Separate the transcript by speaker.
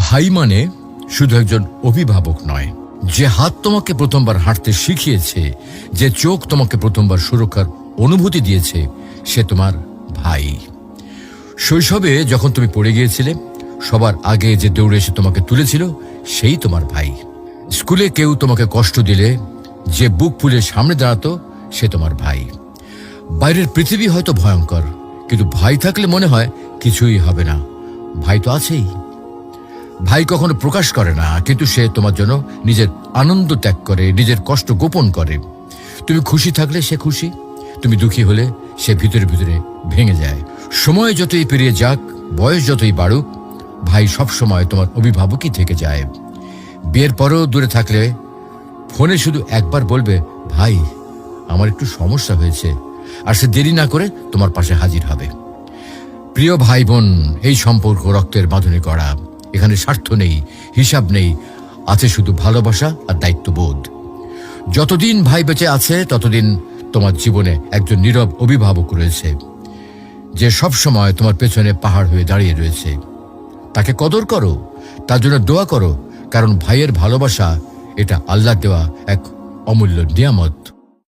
Speaker 1: ভাই মানে শুধু একজন অভিভাবক নয়, যে হাত তোমাকে প্রথমবার হাঁটতে শিখিয়েছে, যে চোখ তোমাকে প্রথমবার সুরক্ষার অনুভূতি দিয়েছে, সে তোমার ভাই। শৈশবে যখন তুমি পড়ে গিয়েছিলে, সবার আগে যে দৌড়ে এসে তোমাকে তুলেছিল, সেই তোমার ভাই। স্কুলে কেউ তোমাকে কষ্ট দিলে যে বুক ফুলে সামনে দাঁড়াতো, সে তোমার ভাই। বাইরের পৃথিবী হয়তো ভয়ঙ্কর, কিন্তু ভাই থাকলে মনে হয় কিছুই হবে না। ভাই তো আছেই। ভাই কখনো প্রকাশ করে না, কিন্তু সে তোমার জন্য নিজের আনন্দ ত্যাগ করে, নিজের কষ্ট গোপন করে। তুমি খুশি থাকলে সে খুশি, তুমি দুঃখী হলে সে ভিতরে ভিতরে ভেঙে যায়। সময় যতই পেরিয়ে যাক, বয়স যতই বাড়ুক, ভাই সবসময় তোমার অভিভাবকই থেকে যায়। বিয়ের পরেও দূরে থাকলে ফোনে শুধু একবার বলবে, ভাই আমার একটু সমস্যা হয়েছে, আর সে দেরি না করে তোমার পাশে হাজির হবে। প্রিয় ভাই বোন, এই সম্পর্ক রক্তের বাঁধনে করা। এখানে স্বার্থ নেই, হিসাব নেই, আছে শুধু ভালোবাসা আর দায়িত্ববোধ। যতদিন ভাই বেঁচে আছে, ততদিন তোমার জীবনে একজন নীরব অভিভাবক রয়েছে, যে সব সময় তোমার পেছনে পাহাড় হয়ে দাঁড়িয়ে রয়েছে। তাকে কদর করো, তার জন্য দোয়া করো, কারণ ভাইয়ের ভালোবাসা এটা আল্লাহ দেওয়া এক অমূল্য নিয়ামত।